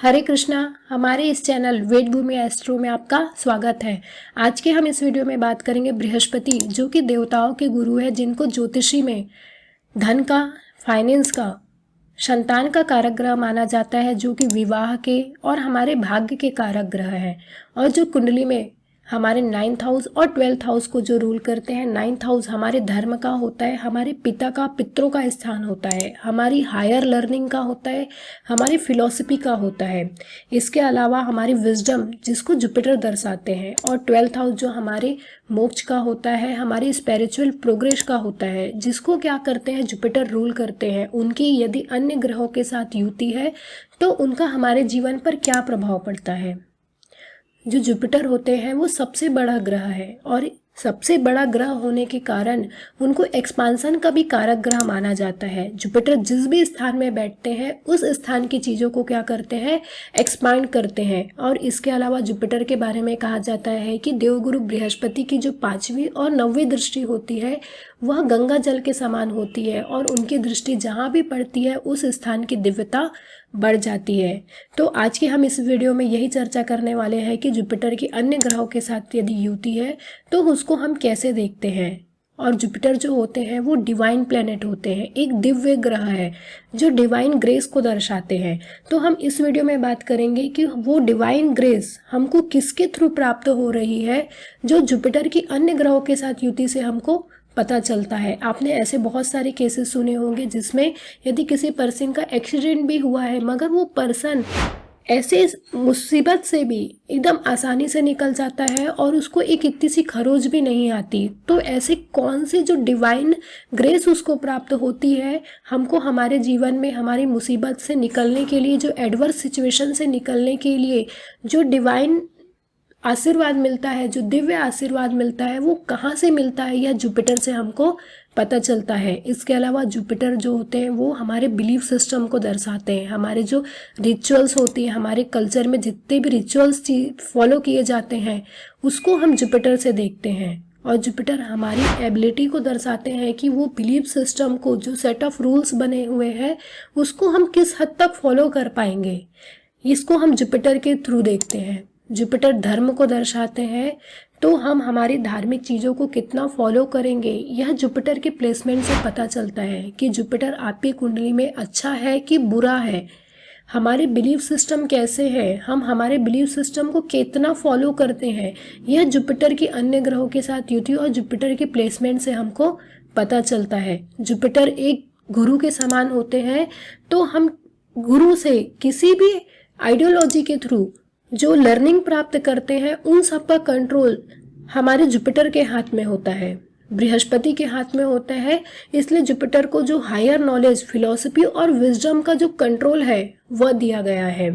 हरे कृष्णा। हमारे इस चैनल वेद भूमि एस्ट्रो में आपका स्वागत है। आज के हम इस वीडियो में बात करेंगे बृहस्पति, जो कि देवताओं के गुरु है, जिनको ज्योतिषी में धन का, फाइनेंस का, संतान का कारक ग्रह माना जाता है, जो कि विवाह के और हमारे भाग्य के कारक ग्रह है। और जो कुंडली में हमारे 9th हाउस और 12th हाउस को जो रूल करते हैं, 9th हाउस हमारे धर्म का होता है, हमारे पिता का, पितरों का स्थान होता है, हमारी हायर लर्निंग का होता है, हमारी फिलॉसफी का होता है। इसके अलावा हमारी विजडम, जिसको जुपिटर दर्शाते हैं, और 12th हाउस जो हमारे मोक्ष का होता है, हमारी स्पिरिचुअल प्रोग्रेस का होता है, जिसको क्या करते हैं, जुपिटर रूल करते हैं। उनकी यदि अन्य ग्रहों के साथ युति है तो उनका हमारे जीवन पर क्या प्रभाव पड़ता है। जो जुपिटर होते हैं वो सबसे बड़ा ग्रह है, और सबसे बड़ा ग्रह होने के कारण उनको एक्सपांसन का भी कारक ग्रह माना जाता है। जुपिटर जिस भी स्थान में बैठते हैं उस स्थान की चीज़ों को क्या करते हैं, एक्सपांड करते हैं। और इसके अलावा जुपिटर के बारे में कहा जाता है कि देवगुरु बृहस्पति की जो 5वीं और 9वीं दृष्टि होती है वह गंगा जल के समान होती है, और उनकी दृष्टि जहाँ भी पड़ती है उस स्थान की दिव्यता बढ़ जाती है। तो आज के हम इस वीडियो में यही चर्चा करने वाले हैं कि जुपिटर की अन्य ग्रहों के साथ यदि युति है तो उसको हम कैसे देखते हैं। और जुपिटर जो होते हैं वो डिवाइन प्लेनेट होते हैं, एक दिव्य ग्रह है जो डिवाइन ग्रेस को दर्शाते हैं। तो हम इस वीडियो में बात करेंगे कि वो डिवाइन ग्रेस हमको किसके थ्रू प्राप्त हो रही है, जो जुपिटर की अन्य ग्रहों के साथ युति से हमको पता चलता है। आपने ऐसे बहुत सारे केसेस सुने होंगे जिसमें यदि किसी पर्सन का एक्सीडेंट भी हुआ है, मगर वो पर्सन ऐसे मुसीबत से भी एकदम आसानी से निकल जाता है और उसको एक इतनी सी खरोच भी नहीं आती। तो ऐसे कौन सी जो डिवाइन ग्रेस उसको प्राप्त होती है, हमको हमारे जीवन में हमारी मुसीबत से निकलने के लिए, जो एडवर्स सिचुएशन से निकलने के लिए जो डिवाइन आशीर्वाद मिलता है, जो दिव्य आशीर्वाद मिलता है, वो कहाँ से मिलता है, यह जुपिटर से हमको पता चलता है। इसके अलावा जुपिटर जो होते हैं वो हमारे बिलीफ सिस्टम को दर्शाते हैं। हमारे जो रिचुअल्स होती हैं, हमारे कल्चर में जितने भी रिचुअल्स फॉलो किए जाते हैं उसको हम जुपिटर से देखते हैं। और जुपिटर हमारी एबिलिटी को दर्शाते हैं कि वो बिलीफ सिस्टम को, जो सेट ऑफ रूल्स बने हुए हैं, उसको हम किस हद तक फॉलो कर पाएंगे, इसको हम जुपिटर के थ्रू देखते हैं। जुपिटर धर्म को दर्शाते हैं, तो हम हमारी धार्मिक चीज़ों को कितना फॉलो करेंगे यह जुपिटर के प्लेसमेंट से पता चलता है कि जुपिटर आपकी कुंडली में अच्छा है कि बुरा है। हमारे बिलीफ सिस्टम कैसे है, हम हमारे बिलीफ सिस्टम को कितना फॉलो करते हैं, यह जुपिटर की अन्य ग्रहों के साथ युति और जुपिटर के प्लेसमेंट से हमको पता चलता है। जुपिटर एक गुरु के समान होते हैं, तो हम गुरु से किसी भी आइडियोलॉजी के थ्रू जो लर्निंग प्राप्त करते हैं उन सब का कंट्रोल हमारे जुपिटर के हाथ में होता है, बृहस्पति के हाथ में होता है। इसलिए जुपिटर को जो हायर नॉलेज, फिलॉसफी और विजडम का जो कंट्रोल है वह दिया गया है।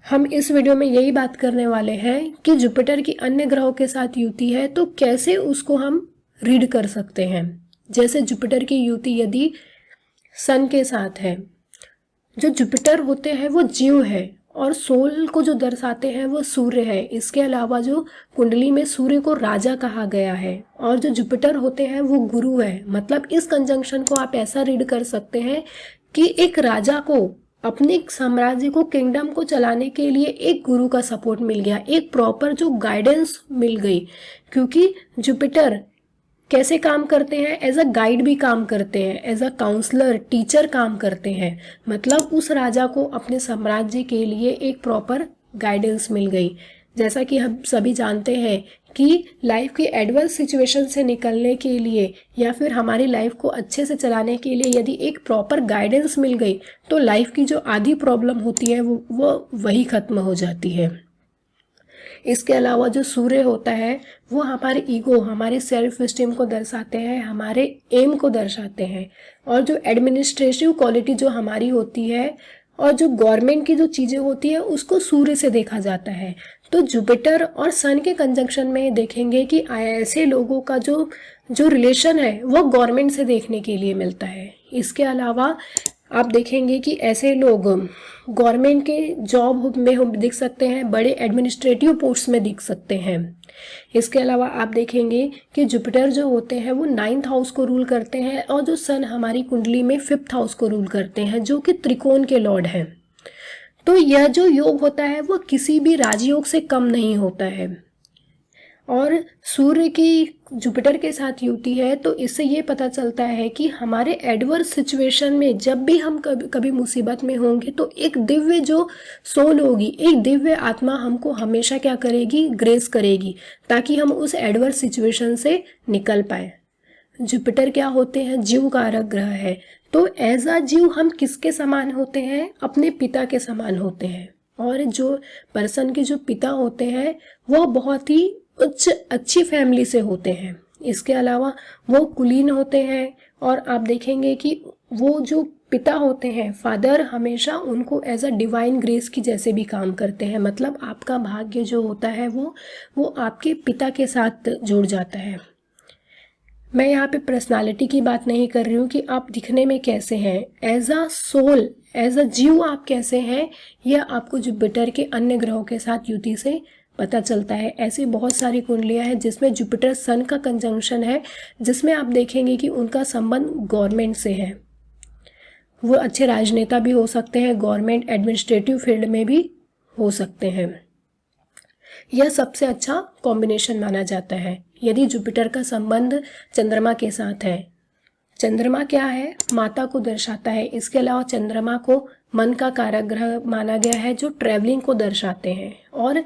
हम इस वीडियो में यही बात करने वाले हैं कि जुपिटर की अन्य ग्रहों के साथ युति है तो कैसे उसको हम रीड कर सकते हैं। जैसे जुपिटर की युति यदि सन के साथ है, जो जुपिटर होते हैं वो जीव है और सोल को जो दर्शाते हैं वो सूर्य है। इसके अलावा जो कुंडली में सूर्य को राजा कहा गया है, और जो जुपिटर होते हैं वो गुरु है। मतलब इस कंजंक्शन को आप ऐसा रीड कर सकते हैं कि एक राजा को अपने साम्राज्य को, किंगडम को चलाने के लिए एक गुरु का सपोर्ट मिल गया, एक प्रॉपर जो गाइडेंस मिल गई। क्योंकि जुपिटर कैसे काम करते हैं, एज अ गाइड भी काम करते हैं, एज अ काउंसलर, टीचर काम करते हैं। मतलब उस राजा को अपने साम्राज्य के लिए एक प्रॉपर गाइडेंस मिल गई। जैसा कि हम सभी जानते हैं कि लाइफ की एडवर्स सिचुएशन से निकलने के लिए या फिर हमारी लाइफ को अच्छे से चलाने के लिए यदि एक प्रॉपर गाइडेंस मिल गई तो लाइफ की जो आधी प्रॉब्लम होती है वो वही खत्म हो जाती है। इसके अलावा जो सूर्य होता है वो हमारे ईगो, हमारे सेल्फ स्टीम को दर्शाते हैं, हमारे एम को दर्शाते हैं। और जो एडमिनिस्ट्रेटिव क्वालिटी जो हमारी होती है और जो गवर्नमेंट की जो चीज़ें होती है उसको सूर्य से देखा जाता है। तो जुपिटर और सन के कंजंक्शन में देखेंगे कि ऐसे लोगों का जो रिलेशन है वो गवर्नमेंट से देखने के लिए मिलता है। इसके अलावा आप देखेंगे कि ऐसे लोग गवर्नमेंट के जॉब में हम दिख सकते हैं, बड़े एडमिनिस्ट्रेटिव पोस्ट में दिख सकते हैं। इसके अलावा आप देखेंगे कि जुपिटर जो होते हैं वो 9th हाउस को रूल करते हैं, और जो सन हमारी कुंडली में 5th हाउस को रूल करते हैं, जो कि त्रिकोण के लॉर्ड हैं। तो यह जो योग होता है वो किसी भी राजयोग से कम नहीं होता है। और सूर्य की जुपिटर के साथ युति है तो इससे ये पता चलता है कि हमारे एडवर्स सिचुएशन में जब भी हम कभी कभी मुसीबत में होंगे तो एक दिव्य जो सोल होगी, एक दिव्य आत्मा हमको हमेशा क्या करेगी, ग्रेस करेगी, ताकि हम उस एडवर्स सिचुएशन से निकल पाए। जुपिटर क्या होते हैं, जीव कारक ग्रह है। तो एज अ जीव हम किसके समान होते हैं, अपने पिता के समान होते हैं। और जो पर्सन के जो पिता होते हैं वो बहुत ही उच्च अच्छी फैमिली से होते हैं। इसके अलावा वो कुलीन होते हैं। और आप देखेंगे कि वो जो पिता होते हैं, फादर, हमेशा उनको एज अ डिवाइन ग्रेस की जैसे भी काम करते हैं। मतलब आपका भाग्य जो होता है वो आपके पिता के साथ जुड़ जाता है। मैं यहाँ पे पर्सनालिटी की बात नहीं कर रही हूँ कि आप दिखने में कैसे हैं, as a soul, as a जीव आप कैसे हैं, यह आपको जुपिटर के अन्य ग्रहों के साथ युति से पता चलता है। ऐसी बहुत सारी कुंडलियाँ हैं जिसमें जुपिटर सन का कंजंक्शन है, जिसमें आप देखेंगे कि उनका संबंध गवर्नमेंट से है। वो अच्छे राजनेता भी हो सकते हैं, गवर्नमेंट एडमिनिस्ट्रेटिव फील्ड में भी हो सकते हैं। यह सबसे अच्छा कॉम्बिनेशन माना जाता है यदि जुपिटर का संबंध चंद्रमा के साथ है। चंद्रमा क्या है, माता को दर्शाता है। इसके अलावा चंद्रमा को मन का कारक ग्रह माना गया है जो ट्रैवलिंग को दर्शाते हैं। और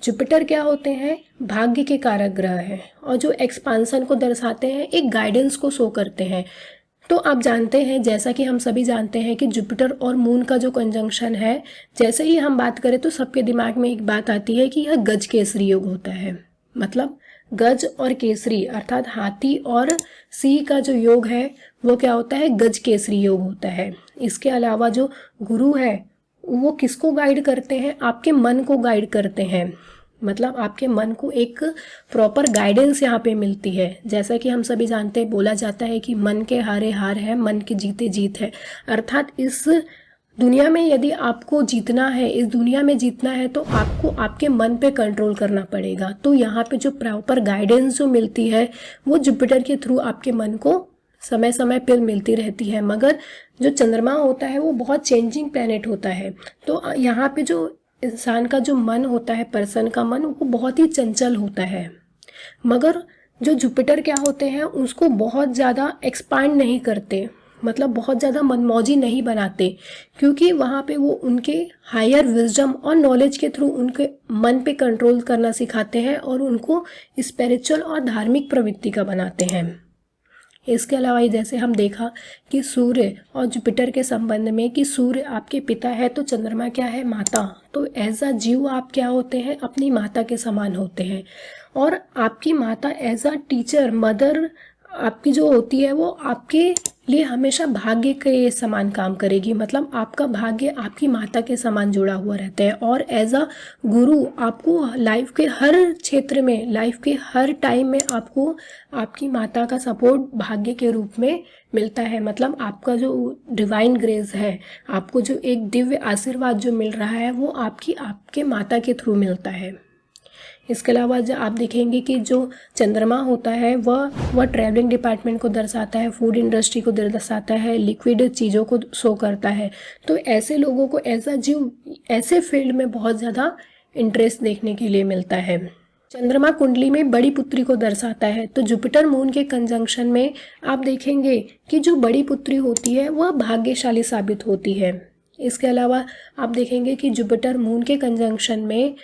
जुपिटर क्या होते हैं, भाग्य के कारक ग्रह हैं और जो एक्सपांसन को दर्शाते हैं, एक गाइडेंस को शो करते हैं। तो आप जानते हैं, जैसा कि हम सभी जानते हैं कि जुपिटर और मून का जो कंजंक्शन है, जैसे ही हम बात करें तो सबके दिमाग में एक बात आती है कि यह गज केसरी योग होता है। मतलब गज और केसरी अर्थात हाथी और सिंह का जो योग है वो क्या होता है, गज केसरी योग होता है। इसके अलावा जो गुरु है वो किसको गाइड करते हैं, आपके मन को गाइड करते हैं। मतलब आपके मन को एक प्रॉपर गाइडेंस यहाँ पे मिलती है। जैसा कि हम सभी जानते हैं, बोला जाता है कि मन के हारे हार है, मन के जीते जीत है। अर्थात इस दुनिया में यदि आपको जीतना है, इस दुनिया में जीतना है, तो आपको आपके मन पे कंट्रोल करना पड़ेगा। तो यहाँ पे जो प्रॉपर गाइडेंस जो मिलती है वो जुपिटर के थ्रू आपके मन को समय समय पर मिलती रहती है। मगर जो चंद्रमा होता है वो बहुत चेंजिंग प्लैनेट होता है। तो यहाँ पे जो इंसान का जो मन होता है, पर्सन का मन, वो बहुत ही चंचल होता है। मगर जो जुपिटर क्या होते हैं, उसको बहुत ज़्यादा एक्सपांड नहीं करते, मतलब बहुत ज़्यादा मनमौजी नहीं बनाते, क्योंकि वहाँ पे वो उनके हायर विजडम और नॉलेज के थ्रू उनके मन पे कंट्रोल करना सिखाते हैं और उनको स्पिरिचुअल और धार्मिक प्रवृत्ति का बनाते हैं। इसके अलावा जैसे हम देखा कि सूर्य और जुपिटर के संबंध में कि सूर्य आपके पिता है तो चंद्रमा क्या है, माता। तो एज अ जीव आप क्या होते हैं, अपनी माता के समान होते हैं। और आपकी माता एज अ टीचर, मदर आपकी जो होती है वो आपके लिए हमेशा भाग्य के समान काम करेगी। मतलब आपका भाग्य आपकी माता के समान जुड़ा हुआ रहता है। और एज अ गुरु आपको लाइफ के हर क्षेत्र में, लाइफ के हर टाइम में आपको आपकी माता का सपोर्ट भाग्य के रूप में मिलता है। मतलब आपका जो डिवाइन ग्रेस है, आपको जो एक दिव्य आशीर्वाद जो मिल रहा है वो आपके माता के थ्रू मिलता है। इसके अलावा जो आप देखेंगे कि जो चंद्रमा होता है वह ट्रैवलिंग डिपार्टमेंट को दर्शाता है, फूड इंडस्ट्री को दर्शाता है, लिक्विड चीज़ों को शो करता है। तो ऐसे लोगों को ऐसा जीव ऐसे फील्ड में बहुत ज़्यादा इंटरेस्ट देखने के लिए मिलता है। चंद्रमा कुंडली में बड़ी पुत्री को दर्शाता है। तो जुपिटर मून के कंजंक्शन में आप देखेंगे कि जो बड़ी पुत्री होती है वह भाग्यशाली साबित होती है। इसके अलावा आप देखेंगे कि जुपिटर मून के कंजंक्शन में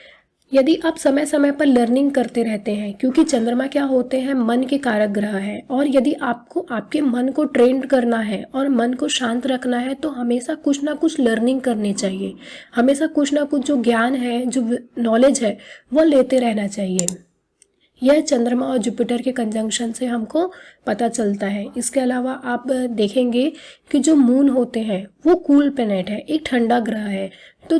यदि आप समय समय पर लर्निंग करते रहते हैं, क्योंकि चंद्रमा क्या होते हैं, मन के कारक ग्रह है। और यदि आपको आपके मन को ट्रेन करना है और मन को शांत रखना है तो हमेशा कुछ ना कुछ लर्निंग करनी चाहिए। हमेशा कुछ ना कुछ जो ज्ञान है, जो नॉलेज है, वो लेते रहना चाहिए। यह चंद्रमा और जुपिटर के कंजंक्शन से हमको पता चलता है। इसके अलावा आप देखेंगे कि जो मून होते हैं वो कूल प्लैनेट है, एक ठंडा ग्रह है। तो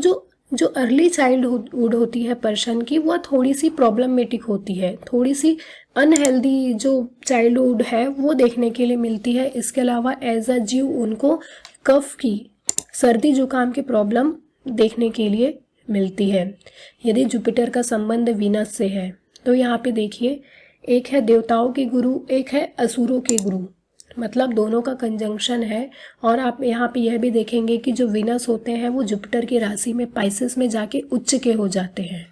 जो अर्ली चाइल्डहुड होती है पर्सन की, वह थोड़ी सी प्रॉब्लमेटिक होती है, थोड़ी सी अनहेल्दी जो चाइल्डहुड है वो देखने के लिए मिलती है। इसके अलावा एज अ जीव उनको कफ की, सर्दी जुकाम की प्रॉब्लम देखने के लिए मिलती है। यदि जुपिटर का संबंध वीनस से है तो यहाँ पे देखिए, एक है देवताओं के गुरु, एक है असुरों के गुरु। मतलब दोनों का कंजंक्शन है। और आप यहाँ पे यह भी देखेंगे कि जो वीनस होते हैं वो जुपिटर की राशि में पाइसेस में जाके उच्च के हो जाते हैं,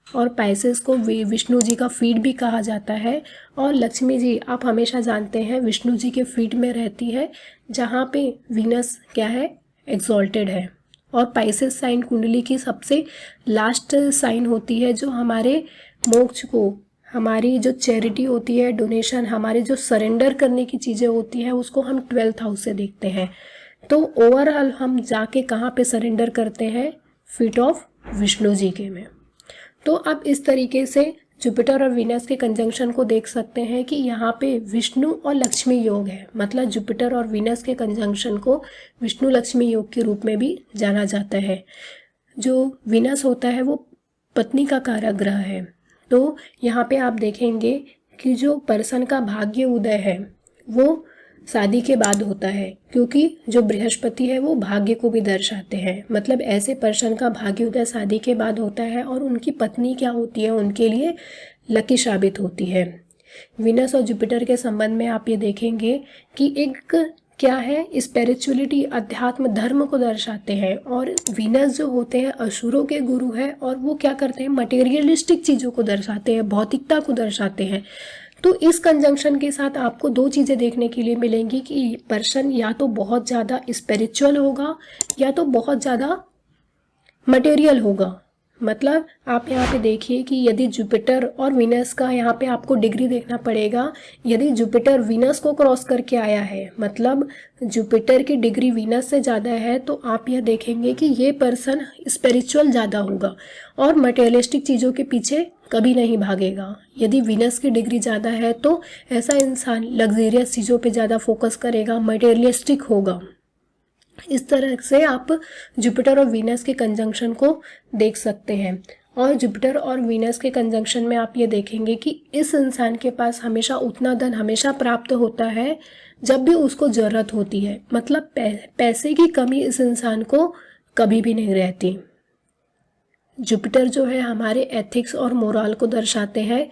और पाइसेस को विष्णु जी का फीड भी कहा जाता है। और लक्ष्मी जी आप हमेशा जानते हैं विष्णु जी के फीड में रहती है, जहाँ पे वीनस क्या है, एक्सॉल्टेड है। और पाइसेस साइन कुंडली की सबसे लास्ट साइन होती है, जो हमारे मोक्ष को, हमारी जो चैरिटी होती है, डोनेशन, हमारे जो सरेंडर करने की चीज़ें होती हैं, उसको हम 12th हाउस से देखते हैं। तो ओवरऑल हम जाके कहाँ पे सरेंडर करते हैं, फीट ऑफ विष्णु जी के में। तो अब इस तरीके से जुपिटर और वीनस के कंजंक्शन को देख सकते हैं कि यहाँ पे विष्णु और लक्ष्मी योग है। मतलब जुपिटर और वीनस के कंजंक्शन को विष्णु लक्ष्मी योग के रूप में भी जाना जाता है। जो वीनस होता है वो पत्नी का कारक ग्रह है। तो यहाँ पे आप देखेंगे कि जो पर्सन का भाग्य उदय है वो शादी के बाद होता है, क्योंकि जो बृहस्पति है वो भाग्य को भी दर्शाते हैं। मतलब ऐसे पर्सन का भाग्य उदय शादी के बाद होता है, और उनकी पत्नी क्या होती है, उनके लिए लकी साबित होती है। वीनस और जुपिटर के संबंध में आप ये देखेंगे कि एक क्या है, स्पिरिचुअलिटी, अध्यात्म, धर्म को दर्शाते हैं। और वीनस जो होते हैं असुरों के गुरु है, और वो क्या करते हैं, मटेरियलिस्टिक चीज़ों को दर्शाते हैं, भौतिकता को दर्शाते हैं। तो इस कंजंक्शन के साथ आपको दो चीज़ें देखने के लिए मिलेंगी कि पर्सन या तो बहुत ज़्यादा स्पिरिचुअल होगा या तो बहुत ज़्यादा मटेरियल होगा। मतलब आप यहाँ पे देखिए कि यदि जुपिटर और वीनस का यहाँ पे आपको डिग्री देखना पड़ेगा। यदि जुपिटर वीनस को क्रॉस करके आया है, मतलब जुपिटर की डिग्री वीनस से ज़्यादा है, तो आप यह देखेंगे कि ये पर्सन स्पिरिचुअल ज़्यादा होगा और मटेरियलिस्टिक चीज़ों के पीछे कभी नहीं भागेगा। यदि वीनस की डिग्री ज़्यादा है तो ऐसा इंसान लग्जरियस चीज़ों पे ज़्यादा फोकस करेगा, मटेरियलिस्टिक होगा। इस तरह से आप जुपिटर और वीनस के कंजंक्शन को देख सकते हैं। और जुपिटर और वीनस के कंजंक्शन में आप ये देखेंगे कि इस इंसान के पास हमेशा उतना धन हमेशा प्राप्त होता है जब भी उसको ज़रूरत होती है। मतलब पैसे की कमी इस इंसान को कभी भी नहीं रहती। जुपिटर जो है हमारे एथिक्स और मोरल को दर्शाते हैं,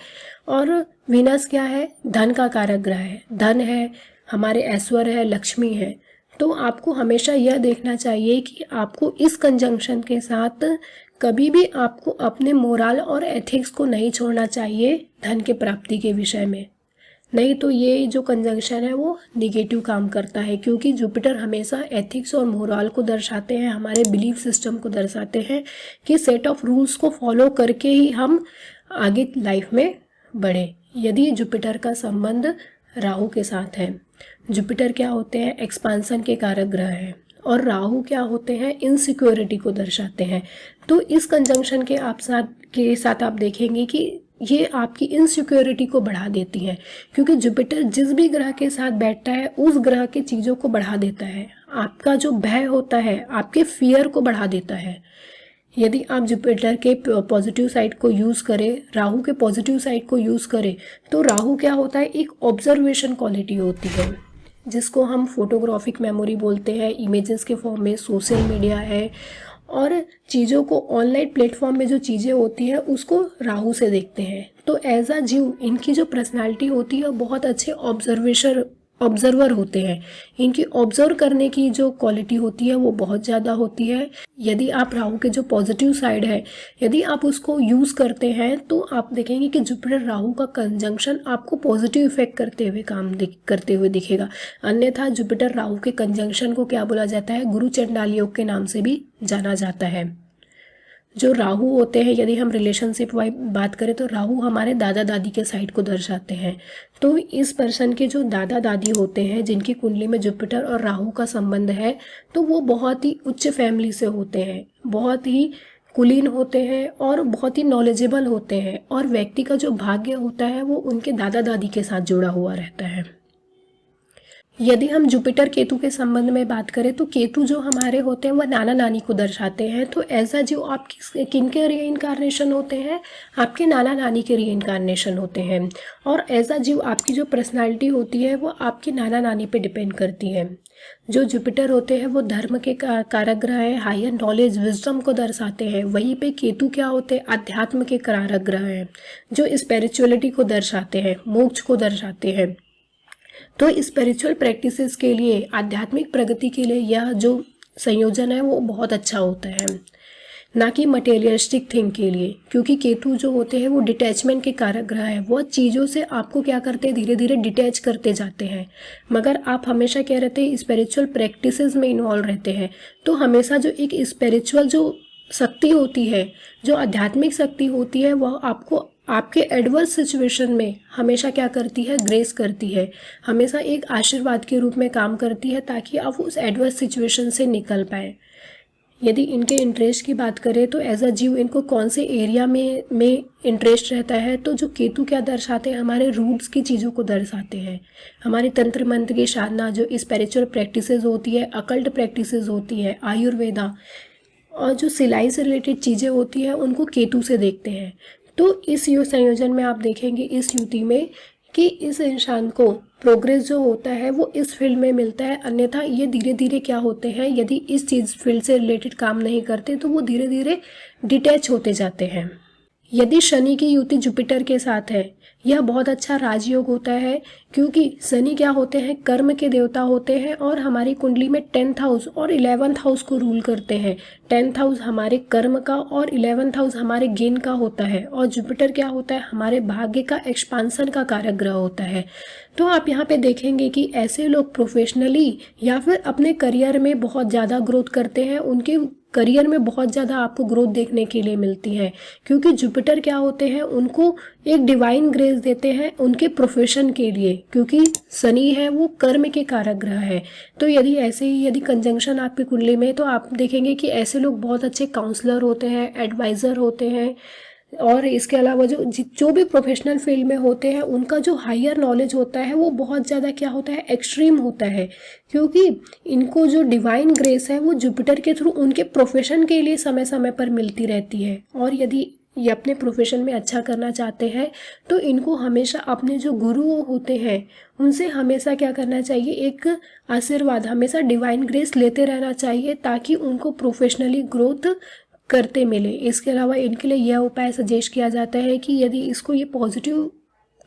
और वीनस क्या है, धन का कारक ग्रह है। धन है, हमारे ऐश्वर्य है, लक्ष्मी है। तो आपको हमेशा यह देखना चाहिए कि आपको इस कंजंक्शन के साथ कभी भी आपको अपने मोरल और एथिक्स को नहीं छोड़ना चाहिए धन के प्राप्ति के विषय में। नहीं तो ये जो कंजंक्शन है वो निगेटिव काम करता है, क्योंकि जुपिटर हमेशा एथिक्स और मोरल को दर्शाते हैं, हमारे बिलीफ सिस्टम को दर्शाते हैं कि सेट ऑफ रूल्स को फॉलो करके ही हम आगे लाइफ में बढ़े। यदि जुपिटर का संबंध राहु के साथ है, जुपिटर क्या होते हैं, एक्सपांसन के कारक ग्रह हैं, और राहु क्या होते हैं, इनसिक्योरिटी को दर्शाते हैं। तो इस कंजंक्शन के साथ आप देखेंगे कि ये आपकी इनसिक्योरिटी को बढ़ा देती है, क्योंकि जुपिटर जिस भी ग्रह के साथ बैठता है उस ग्रह के चीज़ों को बढ़ा देता है। आपका जो भय होता है, आपके फियर को बढ़ा देता है। यदि आप जुपिटर के पॉजिटिव साइड को यूज़ करें, राहु के पॉजिटिव साइड को यूज़ करें, तो राहु क्या होता है, एक ऑब्जर्वेशन क्वालिटी होती है, जिसको हम फोटोग्राफिक मेमोरी बोलते हैं। इमेजेस के फॉर्म में सोशल मीडिया है, और चीज़ों को ऑनलाइन प्लेटफॉर्म में जो चीज़ें होती हैं उसको राहु से देखते हैं। तो एज अ जीव इनकी जो पर्सनालिटी होती है बहुत अच्छे ऑब्जर्वर होते हैं। इनकी ऑब्जर्व करने की जो क्वालिटी होती है वो बहुत ज़्यादा होती है। यदि आप राहु के जो पॉजिटिव साइड है, यदि आप उसको यूज़ करते हैं तो आप देखेंगे कि जुपिटर राहु का कंजंक्शन आपको पॉजिटिव इफेक्ट करते हुए दिखेगा। अन्यथा जुपिटर राहु के कंजंक्शन को क्या बोला जाता है, गुरु चंडाल योग के नाम से भी जाना जाता है। जो राहु होते हैं, यदि हम रिलेशनशिप वाइज बात करें तो राहु हमारे दादा दादी के साइड को दर्शाते हैं। तो इस पर्सन के जो दादा दादी होते हैं, जिनकी कुंडली में जुपिटर और राहु का संबंध है, तो वो बहुत ही उच्च फैमिली से होते हैं, बहुत ही कुलीन होते हैं और बहुत ही नॉलेजेबल होते हैं। और व्यक्ति का जो भाग्य होता है वो उनके दादा दादी के साथ जुड़ा हुआ रहता है। यदि हम जुपिटर केतु के संबंध में बात करें तो केतु जो हमारे होते हैं वह नाना नानी को दर्शाते हैं। तो ऐसा जो आप किनके रीइंकारनेशन होते हैं, आपके नाना नानी के रीइंकारनेशन होते हैं। और ऐसा जीव आपकी जो पर्सनालिटी होती है वो आपके नाना नानी पे डिपेंड करती है। जो जुपिटर होते हैं वो धर्म के कारक ग्रह है, हायर नॉलेज विजडम को दर्शाते हैं। वहीं पे केतु क्या होते हैं, अध्यात्म के कारक ग्रह हैं, जो स्पिरिचुअलिटी को दर्शाते हैं, मोक्ष को दर्शाते हैं। तो स्पिरिचुअल प्रैक्टिसेस के लिए, आध्यात्मिक प्रगति के लिए यह जो संयोजन है वो बहुत अच्छा होता है, ना कि मटेरियलिस्टिक थिंग के लिए, क्योंकि केतु जो होते हैं वो डिटैचमेंट के कारक ग्रह है। वो चीज़ों से आपको क्या करते हैं, धीरे धीरे डिटैच करते जाते हैं। मगर आप हमेशा क्या रहते हैं, स्पिरिचुअल प्रैक्टिसेस में इन्वॉल्व रहते हैं। तो हमेशा जो एक स्पिरिचुअल जो शक्ति होती है, जो आध्यात्मिक शक्ति होती है, वह आपको आपके एडवर्स सिचुएशन में हमेशा क्या करती है, ग्रेस करती है, हमेशा एक आशीर्वाद के रूप में काम करती है, ताकि आप उस एडवर्स सिचुएशन से निकल पाए। यदि इनके इंटरेस्ट की बात करें तो एज अ जीव इनको कौन से एरिया में इंटरेस्ट रहता है, तो जो केतु क्या दर्शाते हैं, हमारे रूट्स की चीज़ों को दर्शाते हैं। हमारे तंत्र मंत्र की साधना, जो स्पिरिचुअल प्रैक्टिसेस होती है, अकल्ट प्रैक्टिसेस होती है, आयुर्वेदा और जो सिलाई से रिलेटेड चीज़ें होती हैं, उनको केतु से देखते हैं। तो इस संयोजन में आप देखेंगे इस युति में कि इस इंसान को प्रोग्रेस जो होता है वो इस फील्ड में मिलता है, अन्यथा ये धीरे धीरे क्या होते हैं, यदि इस चीज़ फील्ड से रिलेटेड काम नहीं करते तो वो धीरे धीरे डिटैच होते जाते हैं। यदि शनि की युति जुपिटर के साथ है, यह बहुत अच्छा राजयोग होता है, क्योंकि शनि क्या होते हैं, कर्म के देवता होते हैं और हमारी कुंडली में 10th हाउस और 11th हाउस को रूल करते हैं। 10th हाउस हमारे कर्म का और 11th हाउस हमारे गेन का होता है, और जुपिटर क्या होता है, हमारे भाग्य का, एक्सपांसन का कारक ग्रह होता है। तो आप यहाँ पे देखेंगे कि ऐसे लोग प्रोफेशनली या फिर अपने करियर में बहुत ज़्यादा ग्रोथ करते हैं, उनके करियर में बहुत ज़्यादा आपको ग्रोथ देखने के लिए मिलती है, क्योंकि जुपिटर क्या होते हैं, उनको एक डिवाइन ग्रेस देते हैं उनके प्रोफेशन के लिए, क्योंकि शनि है वो कर्म के कारक ग्रह है। तो यदि कंजंक्शन आपकी कुंडली में, तो आप देखेंगे कि ऐसे लोग बहुत अच्छे काउंसलर होते हैं, एडवाइज़र होते हैं, और इसके अलावा जो भी प्रोफेशनल फील्ड में होते हैं, उनका जो हायर नॉलेज होता है वो बहुत ज़्यादा क्या होता है, एक्सट्रीम होता है, क्योंकि इनको जो डिवाइन ग्रेस है वो जुपिटर के थ्रू उनके प्रोफेशन के लिए समय समय पर मिलती रहती है। और यदि ये अपने प्रोफेशन में अच्छा करना चाहते हैं तो इनको हमेशा अपने जो गुरु होते हैं उनसे हमेशा क्या करना चाहिए, एक आशीर्वाद, हमेशा डिवाइन ग्रेस लेते रहना चाहिए, ताकि उनको प्रोफेशनली ग्रोथ करते मिले। इसके अलावा इनके लिए यह उपाय सजेस्ट किया जाता है कि यदि इसको ये पॉजिटिव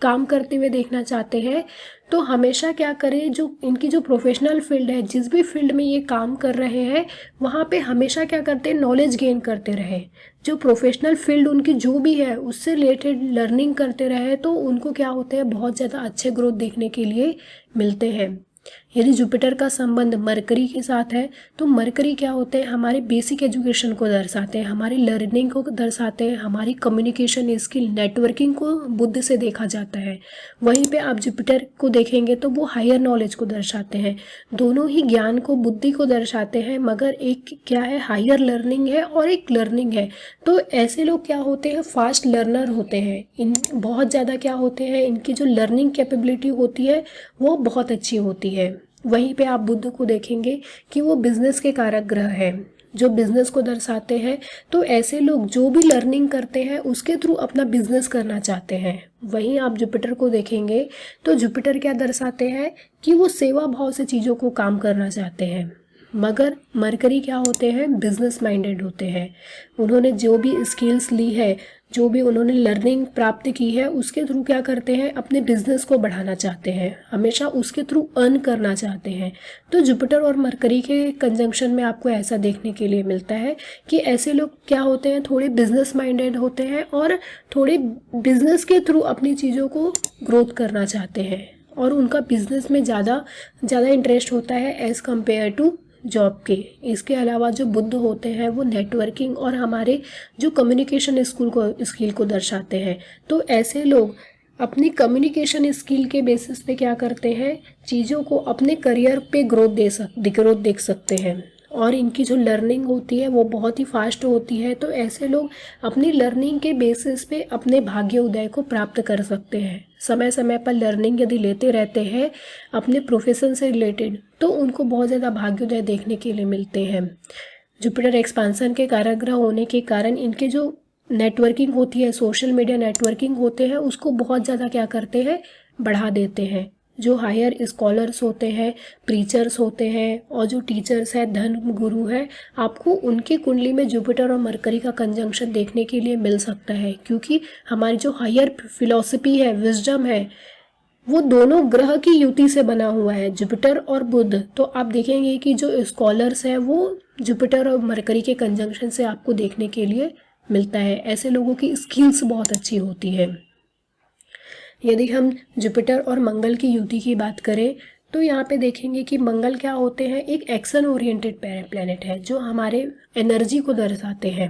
काम करते हुए देखना चाहते हैं तो हमेशा क्या करें, जो इनकी जो प्रोफेशनल फील्ड है, जिस भी फील्ड में ये काम कर रहे हैं, वहाँ पे हमेशा क्या करते हैं, नॉलेज गेन करते रहे। जो प्रोफेशनल फील्ड उनकी जो भी है उससे रिलेटेड लर्निंग करते रहे, तो उनको क्या होते हैं, बहुत ज़्यादा अच्छे ग्रोथ देखने के लिए मिलते हैं। यदि जुपिटर का संबंध मरकरी के साथ है, तो मरकरी क्या होते हैं, हमारे बेसिक एजुकेशन को दर्शाते हैं, हमारी लर्निंग को दर्शाते हैं, हमारी कम्युनिकेशन स्किल, नेटवर्किंग को बुद्ध से देखा जाता है। वहीं पे आप जुपिटर को देखेंगे तो वो हायर नॉलेज को दर्शाते हैं। दोनों ही ज्ञान को, बुद्धि को दर्शाते हैं, मगर एक क्या है, हायर लर्निंग है और एक लर्निंग है। तो ऐसे लोग क्या होते हैं, फास्ट लर्नर होते हैं। इन बहुत ज़्यादा क्या होते हैं, इनकी जो लर्निंग कैपेबिलिटी होती है वो बहुत अच्छी होती है। वहीं पे आप बुध को देखेंगे कि वो बिजनेस के कारक ग्रह है, जो बिजनेस को दर्शाते हैं। तो ऐसे लोग जो भी लर्निंग करते हैं उसके थ्रू अपना बिजनेस करना चाहते हैं। वहीं आप जुपिटर को देखेंगे तो जुपिटर क्या दर्शाते हैं कि वो सेवा भाव से चीज़ों को काम करना चाहते हैं, मगर मरकरी क्या होते हैं, बिजनेस माइंडेड होते हैं। उन्होंने जो भी स्किल्स ली है, जो भी उन्होंने लर्निंग प्राप्त की है, उसके थ्रू क्या करते हैं, अपने बिजनेस को बढ़ाना चाहते हैं, हमेशा उसके थ्रू अर्न करना चाहते हैं। तो जुपिटर और मरकरी के कंजंक्शन में आपको ऐसा देखने के लिए मिलता है कि ऐसे लोग क्या होते हैं, थोड़े बिजनेस माइंडेड होते हैं और थोड़े बिजनेस के थ्रू अपनी चीज़ों को ग्रोथ करना चाहते हैं, और उनका बिजनेस में ज़्यादा इंटरेस्ट होता है एज़ कम्पेयर टू जॉब के। इसके अलावा जो बुध होते हैं वो नेटवर्किंग और हमारे जो कम्युनिकेशन स्किल को दर्शाते हैं। तो ऐसे लोग अपनी कम्युनिकेशन स्किल के बेसिस पे क्या करते हैं, चीज़ों को अपने करियर पे ग्रोथ देख सकते हैं, और इनकी जो लर्निंग होती है वो बहुत ही फास्ट होती है। तो ऐसे लोग अपनी लर्निंग के बेसिस पे अपने भाग्य उदय को प्राप्त कर सकते हैं। समय समय पर लर्निंग यदि लेते रहते हैं अपने प्रोफेशन से रिलेटेड, तो उनको बहुत ज़्यादा भाग्योदय देखने के लिए मिलते हैं। जुपिटर एक्सपांसन के कारक ग्रह होने के कारण इनके जो नेटवर्किंग होती है, सोशल मीडिया नेटवर्किंग होते हैं, उसको बहुत ज़्यादा क्या करते हैं, बढ़ा देते हैं। जो हायर स्कॉलर्स होते हैं, प्रीचर्स होते हैं, और जो टीचर्स हैं, धर्म गुरु हैं, आपको उनके कुंडली में जुपिटर और मरकरी का कंजंक्शन देखने के लिए मिल सकता है, क्योंकि हमारी जो हायर फिलॉसफी है, विजडम है, वो दोनों ग्रह की युति से बना हुआ है, जुपिटर और बुध। तो आप देखेंगे कि जो स्कॉलर्स हैं वो जुपिटर और मरकरी के कंजंक्शन से आपको देखने के लिए मिलता है। ऐसे लोगों की स्किल्स बहुत अच्छी होती है। यदि हम जुपिटर और मंगल की युति की बात करें तो यहाँ पे देखेंगे कि मंगल क्या होते हैं, एक एक्शन ओरिएंटेड प्लैनेट है जो हमारे एनर्जी को दर्शाते हैं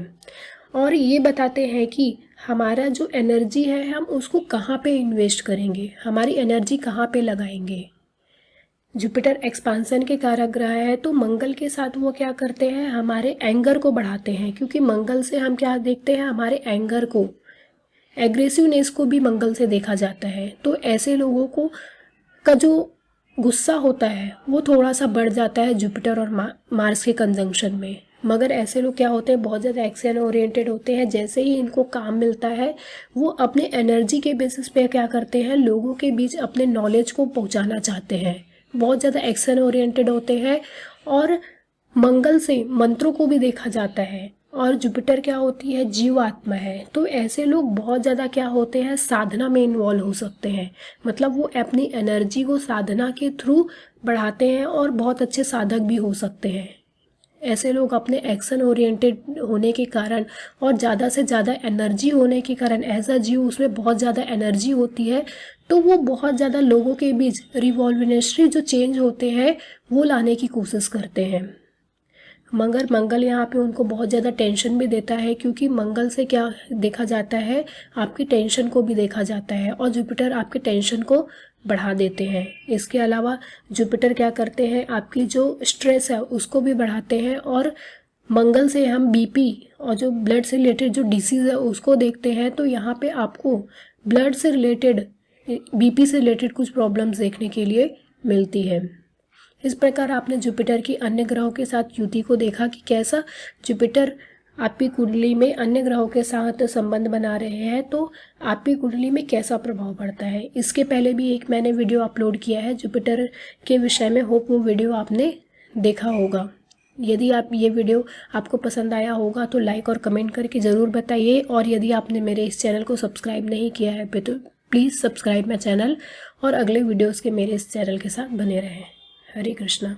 और ये बताते हैं कि हमारा जो एनर्जी है हम उसको कहाँ पे इन्वेस्ट करेंगे, हमारी एनर्जी कहाँ पे लगाएंगे। जुपिटर एक्सपांसन के कारक ग्रह है तो मंगल के साथ वो क्या करते हैं, हमारे एंगर को बढ़ाते हैं, क्योंकि मंगल से हम क्या देखते हैं, हमारे एंगर को, एग्रेसिवनेस को भी मंगल से देखा जाता है। तो ऐसे लोगों को का जो गुस्सा होता है वो थोड़ा सा बढ़ जाता है जुपिटर और मार्स के कंजंक्शन में। मगर ऐसे लोग क्या होते हैं, बहुत ज़्यादा एक्शन ओरिएंटेड होते हैं। जैसे ही इनको काम मिलता है वो अपने एनर्जी के बेसिस पे क्या करते हैं, लोगों के बीच अपने नॉलेज को पहुंचाना चाहते हैं। बहुत ज़्यादा एक्शन ओरिएंटेड होते हैं और मंगल से मंत्रों को भी देखा जाता है और जुपिटर क्या होती है, जीवात्मा है। तो ऐसे लोग बहुत ज़्यादा क्या होते हैं, साधना में इन्वॉल्व हो सकते हैं। मतलब वो अपनी एनर्जी को साधना के थ्रू बढ़ाते हैं और बहुत अच्छे साधक भी हो सकते हैं। ऐसे लोग अपने एक्शन ओरिएंटेड होने के कारण और ज़्यादा से ज़्यादा एनर्जी होने के कारण, ऐसा जीव उसमें बहुत ज़्यादा एनर्जी होती है तो वो बहुत ज़्यादा लोगों के बीच रिवॉल्यूशनरी जो चेंज होते हैं वो लाने की कोशिश करते हैं। मगर मंगल यहाँ पे उनको बहुत ज़्यादा टेंशन भी देता है, क्योंकि मंगल से क्या देखा जाता है, आपकी टेंशन को भी देखा जाता है और जुपिटर आपके टेंशन को बढ़ा देते हैं। इसके अलावा जुपिटर क्या करते हैं, आपकी जो स्ट्रेस है उसको भी बढ़ाते हैं और मंगल से हम बीपी और जो ब्लड से रिलेटेड जो डिसीज़ है उसको देखते हैं। तो यहाँ पे आपको ब्लड से रिलेटेड, बीपी से रिलेटेड कुछ प्रॉब्लम्स देखने के लिए मिलती है। इस प्रकार आपने जुपिटर की अन्य ग्रहों के साथ युति को देखा कि कैसा जुपिटर आपकी कुंडली में अन्य ग्रहों के साथ संबंध बना रहे हैं तो आपकी कुंडली में कैसा प्रभाव पड़ता है। इसके पहले भी एक मैंने वीडियो अपलोड किया है जुपिटर के विषय में, होप वो वीडियो आपने देखा होगा। यदि आप ये वीडियो आपको पसंद आया होगा तो लाइक और कमेंट करके ज़रूर बताइए, और यदि आपने मेरे इस चैनल को सब्सक्राइब नहीं किया है तो प्लीज़ सब्सक्राइब माई चैनल और अगले वीडियोज़ के मेरे इस चैनल के साथ बने रहें। हरे कृष्णा।